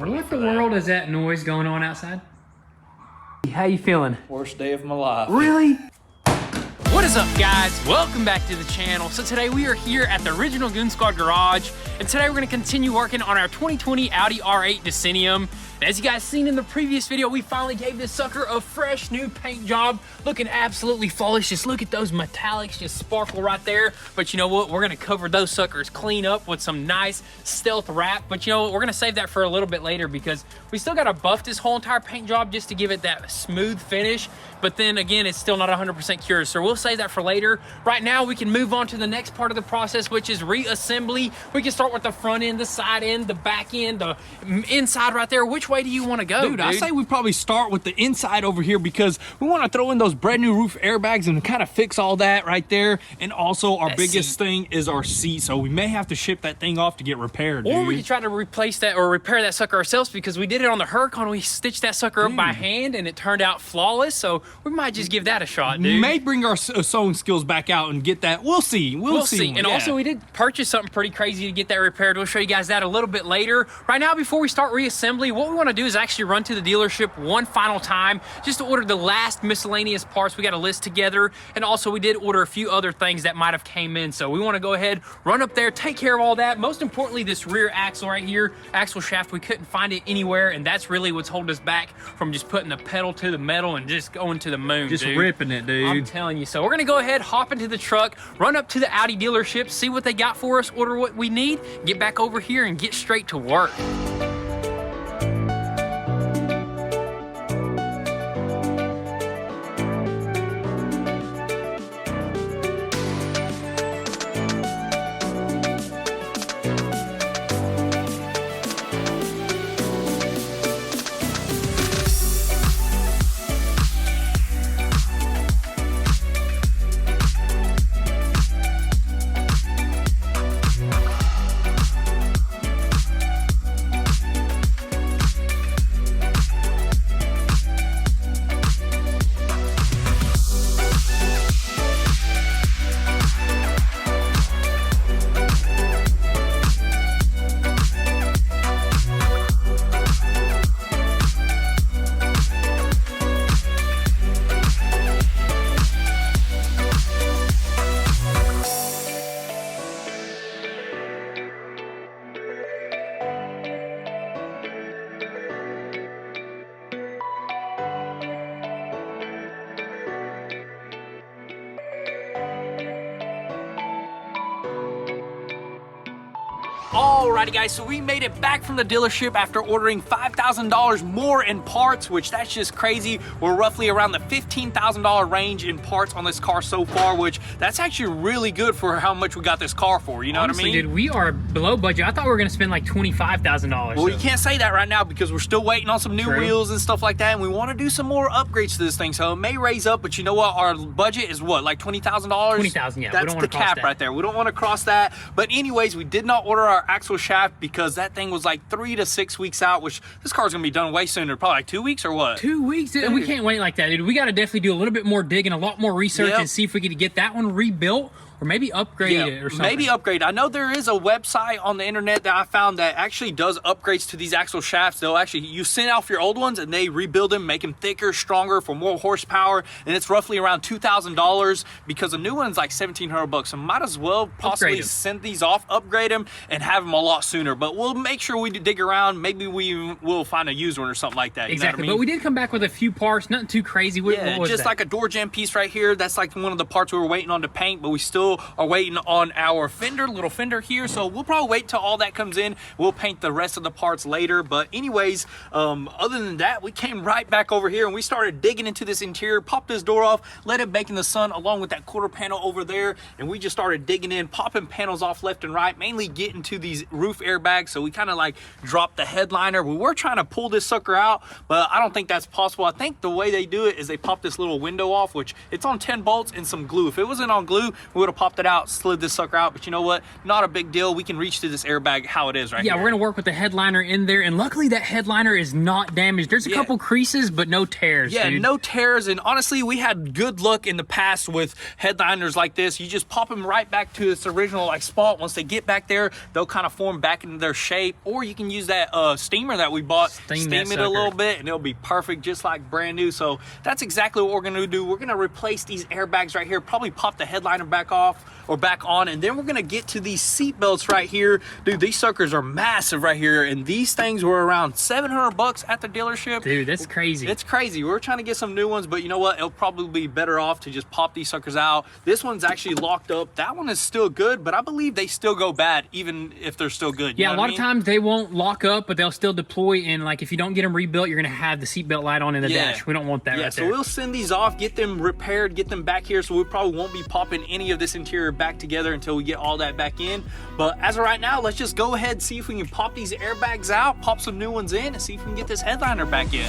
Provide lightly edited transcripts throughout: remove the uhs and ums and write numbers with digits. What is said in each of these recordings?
What the world is that noise going on outside? How you feeling? Worst day of my life. Really? What is up, guys? Welcome back to the channel. So today we are here at the original Goon Squad garage, and today we're going to continue working on our 2020 Audi R8 Decennium. And as you guys seen in the previous video, we finally gave this sucker a fresh new paint job, looking absolutely flawless. Just look at those metallics just sparkle right there. But you know what? We're going to cover those suckers clean up with some nice stealth wrap. But you know what? We're going to save that for a little bit later because we still got to buff this whole entire paint job just to give it that smooth finish. But then again, it's still not 100% cured, so we'll save that for later. Right now, we can move on to the next part of the process, which is reassembly. We can start with the front end, the side end, the back end, the inside right there. Which way do you want to go, dude? I say we probably start with the inside over here because we want to throw in those brand new roof airbags and kind of fix all that right there. And also, our biggest thing is our seat, so we may have to ship that thing off to get repaired, dude. Or we could try to replace that or repair that sucker ourselves because we did it on the Huracan. We stitched that sucker up by hand, and it turned out flawless. So we might just give that a shot, dude. We may bring our sewing skills back out and get that. We'll see. We'll see. And also, we did purchase something pretty crazy to get that repaired. We'll show you guys that a little bit later. Right now, before we start reassembly, what we want to do is actually run to the dealership one final time just to order the last miscellaneous parts. We got a list together, and also we did order a few other things that might have came in. So we want to go ahead, run up there, take care of all that. Most importantly, this rear axle right here, axle shaft, we couldn't find it anywhere, and that's really what's holding us back from just putting the pedal to the metal and just going to the moon, just ripping it, dude. I'm telling you. So we're gonna go ahead, hop into the truck, run up to the Audi dealership, see what they got for us, order what we need, get back over here and get straight to work. Alrighty guys, so we made it back from the dealership after ordering $5,000 more in parts, which that's just crazy. We're roughly around the $15,000 range in parts on this car so far, which that's actually really good for how much we got this car for, you know what I mean? Dude, we are below budget. I thought we were gonna spend like $25,000. Well, you can't say that right now because we're still waiting on some new wheels and stuff like that, and we want to do some more upgrades to this thing, so it may raise up, but you know what? Our budget is what, like $20,000? $20,000, yeah. That's the cap right there. We don't want to cross that, but anyways, we did not order our axle shaft because that thing was like 3 to 6 weeks out, which this car's gonna be done way sooner, probably like 2 weeks or what? 2 weeks? Dude. We can't wait like that, dude. We gotta definitely do a little bit more digging, a lot more research, and see if we can get that one rebuilt. Or maybe upgrade it or something. Maybe upgrade. I know there is a website on the internet that I found that actually does upgrades to these axle shafts. They'll actually, you send off your old ones and they rebuild them, make them thicker, stronger, for more horsepower, and it's roughly around $2,000 because a new one's like $1,700. So might as well possibly send these off, upgrade them, and have them a lot sooner. But we'll make sure we dig around. Maybe we will find a used one or something like that. Exactly. You know what I mean? But we did come back with a few parts, nothing too crazy. What was just that? like a door jamb piece right here. That's like one of the parts we were waiting on to paint, but we still are waiting on our little fender here, so we'll probably wait till all that comes in. We'll paint the rest of the parts later, but anyways, other than that, we came right back over here and we started digging into this interior, popped this door off, let it bake in the sun along with that quarter panel over there, and we just started digging in, popping panels off left and right, mainly getting to these roof airbags. So we kind of like dropped the headliner. We were trying to pull this sucker out, but I don't think that's possible. I think the way they do it is they pop this little window off, which it's on 10 bolts and some glue. If it wasn't on glue, we would have popped it out, slid this sucker out, but you know what? Not a big deal. We can reach to this airbag how it is right here. Yeah, we're gonna work with the headliner in there, and luckily that headliner is not damaged. There's a couple creases, but no tears. Yeah, dude. no tears, and honestly, we had good luck in the past with headliners like this. You just pop them right back to its original like spot. Once they get back there, they'll kind of form back into their shape, or you can use that steamer that we bought, steam it a little bit, and it'll be perfect, just like brand new. So that's exactly what we're gonna do. We're gonna replace these airbags right here, probably pop the headliner back off or back on, and then we're gonna get to these seat belts right here. Dude, these suckers are massive right here, and these things were around 700 bucks at the dealership. Dude, that's crazy. It's crazy. We're trying to get some new ones, but you know what? It'll probably be better off to just pop these suckers out. This one's actually locked up. That one is still good, but I believe they still go bad even if they're still good. You yeah, know a lot of times they won't lock up, but they'll still deploy, and like if you don't get them rebuilt, you're gonna have the seatbelt light on in the dash. We don't want that right so there. we'll send these off, get them repaired, get them back here, so we probably won't be popping any of this interior back together until we get all that back in. But as of right now, let's just go ahead and see if we can pop these airbags out, pop some new ones in, and see if we can get this headliner back in.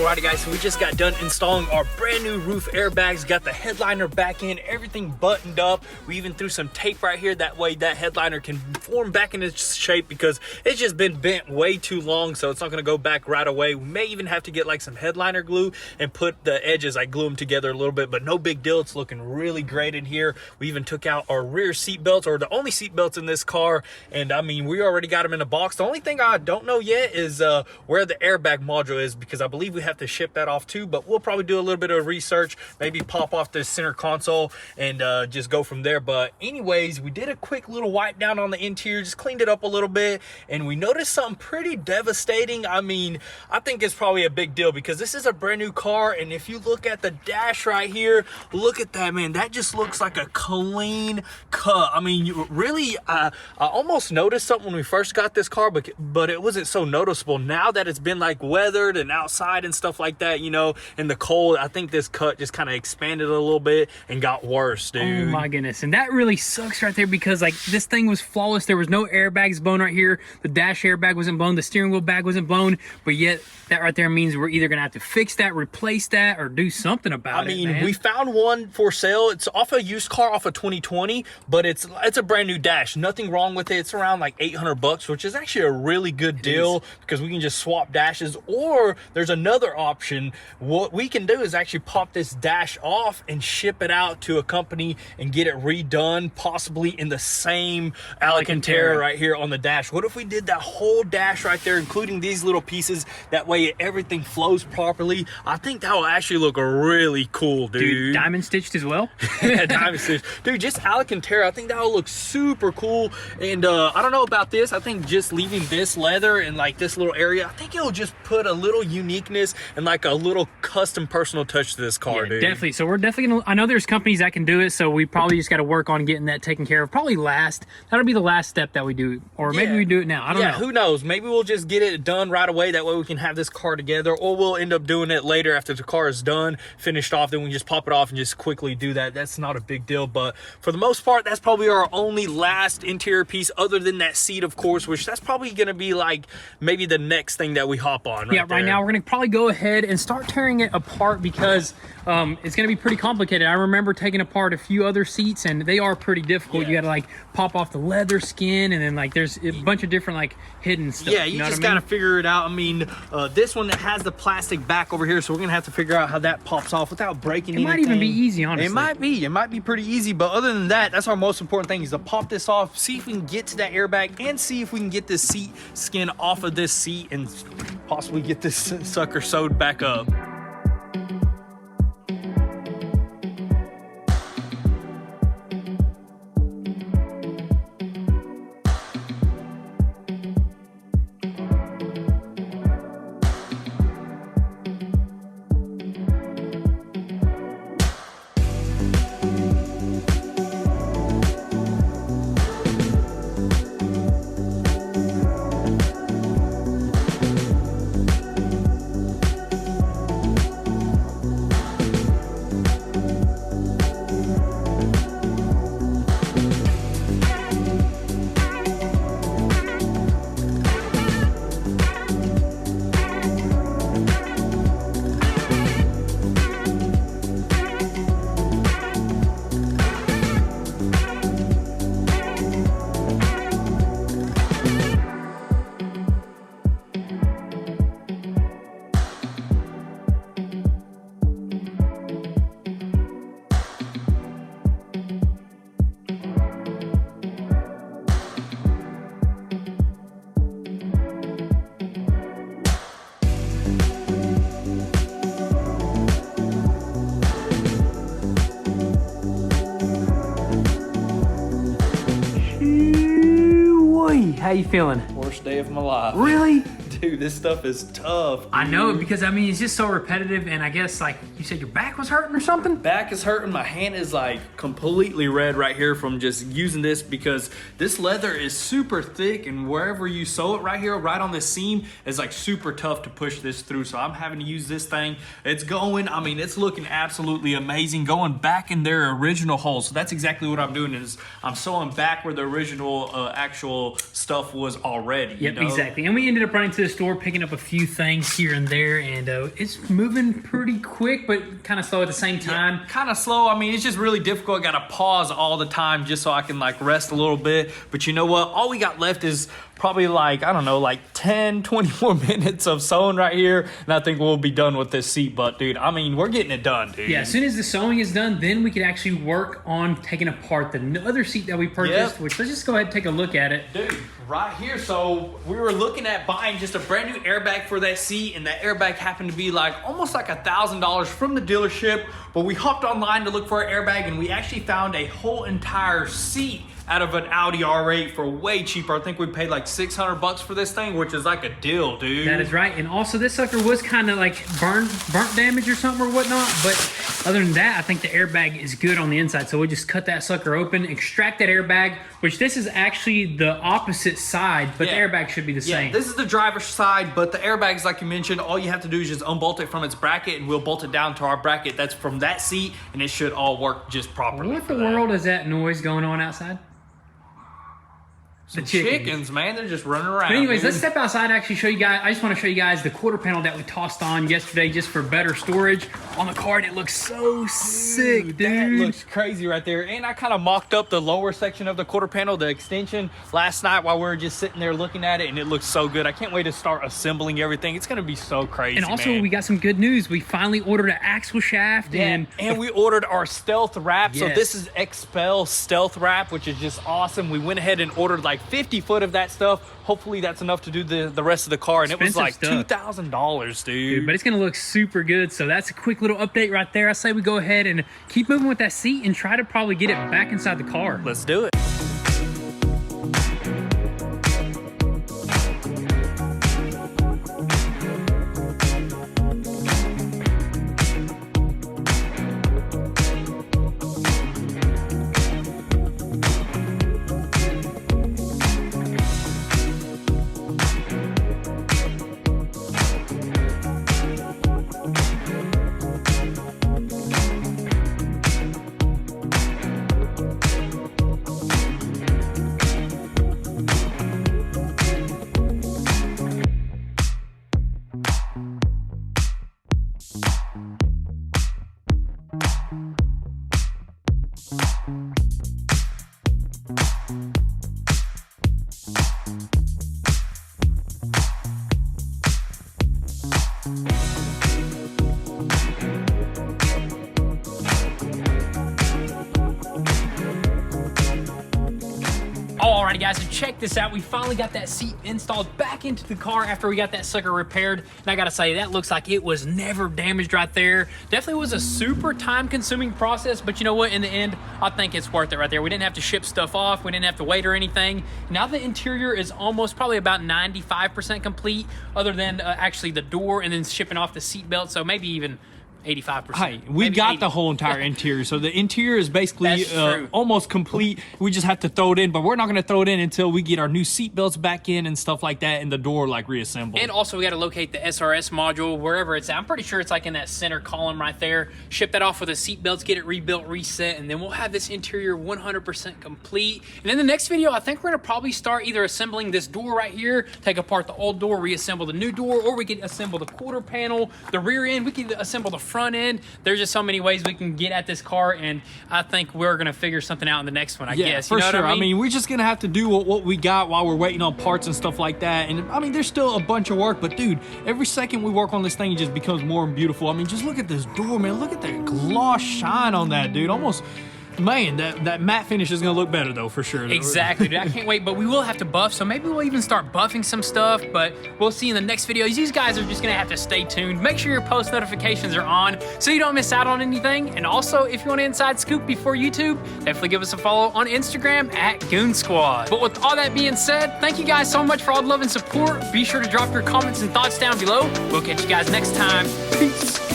Alrighty guys, so we just got done installing our brand new roof airbags, got the headliner back in, everything buttoned up. We even threw some tape right here, that way that headliner can form back in its shape because it's just been bent way too long, so it's not gonna go back right away. We may even have to get like some headliner glue and put the edges, like glue them together a little bit, but no big deal. It's looking really great in here. We even took out our rear seat belts, or the only seat belts in this car, and I mean, we already got them in a box. The only thing I don't know yet is where the airbag module is, because I believe we have to ship that off too, but we'll probably do a little bit of research, maybe pop off the center console and just go from there. But anyways, we did a quick little wipe down on the interior, just cleaned it up a little bit, and we noticed something pretty devastating. I mean, I think it's probably a big deal because this is a brand new car, and if you look at the dash right here, look at that, man. That just looks like a clean cut. I mean, you really, I almost noticed something when we first got this car, but it wasn't so noticeable. Now that it's been like weathered and outside and stuff like that, you know, in the cold, I think this cut just kind of expanded a little bit and got worse, dude. Oh my goodness. And that really sucks right there because like this thing was flawless. There was no airbags blown right here. The dash airbag wasn't blown. The steering wheel bag wasn't blown. But yet that right there means we're either going to have to fix that, replace that, or do something about it, I mean, man. we found one for sale. It's off a used car off of 2020, but it's a brand new dash. Nothing wrong with it. It's around like 800 bucks, which is actually a really good deal because we can just swap dashes. Or there's another option. What we can do is actually pop this dash off and ship it out to a company and get it redone, possibly in the same Alcantara right here on the dash. What if we did that whole dash right there, including these little pieces? That way everything flows properly. I think that will actually look really cool, dude. Diamond stitched as well? Yeah, diamond stitched. Dude, just Alcantara, I think that will look super cool. And I don't know about this. I think just leaving this leather in like this little area, I think it'll just put a little uniqueness and like a little custom personal touch to this car, dude. Definitely. So we're definitely gonna, I know there's companies that can do it, so we probably just got to work on getting that taken care of. Probably that'll be the last step that we do, or maybe we do it now. I don't know. Who knows? Maybe we'll just get it done right away. That way we can have this car together, or we'll end up doing it later after the car is done, finished off. Then we just pop it off and just quickly do that. That's not a big deal, but for the most part, that's probably our only last interior piece, other than that seat, of course, which that's probably gonna be like maybe the next thing that we hop on. Right now we're gonna probably go go ahead and start tearing it apart because it's going to be pretty complicated. I remember taking apart a few other seats and they are pretty difficult. Yeah. You got to like pop off the leather skin and then like there's a bunch of different like hidden stuff. Yeah, you just gotta figure it out. I mean, this one has the plastic back over here, so we're gonna have to figure out how that pops off without breaking anything. It might even be easy, honestly. It might be pretty easy, but other than that, that's our most important thing is to pop this off, see if we can get to that airbag, and see if we can get this seat skin off of this seat and possibly get this sucker sewed back up. How you feeling? Worst day of my life. Really? Dude, this stuff is tough. Dude. I know, because I mean, it's just so repetitive, and I guess like you said your back was hurting or something? Back is hurting. My hand is like completely red right here from just using this because this leather is super thick, and wherever you sew it right here, right on this seam, is like super tough to push this through. So I'm having to use this thing. It's going, I mean, it's looking absolutely amazing, going back in their original hole. So that's exactly what I'm doing is I'm sewing back where the original actual stuff was already. Yep, you know? exactly. And we ended up running to the store, picking up a few things here and there, and it's moving pretty quick, but kind of slow at the same time. Yeah, kind of slow. I mean, it's just really difficult. I got to pause all the time just so I can like rest a little bit. But you know what? All we got left is probably like, I don't know, like 10, 20 more minutes of sewing right here. And I think we'll be done with this seat. But dude, I mean, we're getting it done, dude. Yeah, as soon as the sewing is done, then we could actually work on taking apart the other seat that we purchased, which let's just go ahead and take a look at it. Dude, right here. So we were looking at buying just a brand new airbag for that seat, and that airbag happened to be like almost like $1,000 from the dealership. But we hopped online to look for an airbag, and we actually found a whole entire seat out of an Audi R8 for way cheaper. I think we paid like $600 for this thing, which is like a deal, dude. That is right. And also this sucker was kind of like burnt damage or something or whatnot. But other than that, I think the airbag is good on the inside. So we just cut that sucker open, extract that airbag, which this is actually the opposite side, but the airbag should be the same. This is the driver's side, but the airbags, like you mentioned, all you have to do is just unbolt it from its bracket, and we'll bolt it down to our bracket that's from that seat, and it should all work just properly. What the world is that noise going on outside? The chickens, man, they're just running around. But anyways, let's step outside and actually show you guys. I just want to show you guys the quarter panel that we tossed on yesterday just for better storage on the car, and it looks so sick, dude. That looks crazy right there. And I kind of mocked up the lower section of the quarter panel, the extension, last night while we were just sitting there looking at it, and it looks so good. I can't wait to start assembling everything. It's going to be so crazy, And also, man. we got some good news. We finally ordered an axle shaft. And we ordered our stealth wrap. Yes. So this is Expel stealth wrap, which is just awesome. We went ahead and ordered like 50 foot of that stuff. Hopefully that's enough to do the rest of the car. And it was like $2,000, dude. But it's gonna look super good. So that's a quick little update right there. I say we go ahead and keep moving with that seat and try to probably get it back inside the car. Let's do it. Alrighty guys, so check this out. We finally got that seat installed back into the car after we got that sucker repaired. And I gotta say, that looks like it was never damaged right there. Definitely was a super time consuming process, but you know what, in the end, I think it's worth it right there. We didn't have to ship stuff off, we didn't have to wait or anything. Now the interior is almost probably about 95% complete, other than actually the door and then shipping off the seat belt, so maybe even 85%. Hey, we got the whole entire interior. So the interior is basically almost complete. We just have to throw it in, but we're not going to throw it in until we get our new seat belts back in and stuff like that, and the door like reassembled. And also we got to locate the SRS module wherever it's at. I'm pretty sure it's like in that center column right there. Ship that off with the seat belts, get it rebuilt, reset, and then we'll have this interior 100% complete. And in the next video, I think we're going to probably start either assembling this door right here, take apart the old door, reassemble the new door, or we can assemble the quarter panel, the rear end, we can assemble the front end. There's just so many ways we can get at this car, and I think we're gonna figure something out in the next one, I guess. For you know sure. what I mean? We're just gonna have to do what we got while we're waiting on parts and stuff like that. And I mean, there's still a bunch of work, but dude, every second we work on this thing, it just becomes more beautiful. I mean, just look at this door, man. Look at that gloss shine on that, dude. Almost. Man, that matte finish is gonna look better though, for sure. Exactly, dude. I can't wait, but we will have to buff, so maybe we'll even start buffing some stuff, but we'll see in the next video. These guys are just gonna have to stay tuned. Make sure your post notifications are on so you don't miss out on anything. And also, if you want an inside scoop before YouTube, definitely give us a follow on Instagram at goonzquad. But with all that being said, thank you guys so much for all the love and support. Be sure to drop your comments and thoughts down below. We'll catch you guys next time. Peace.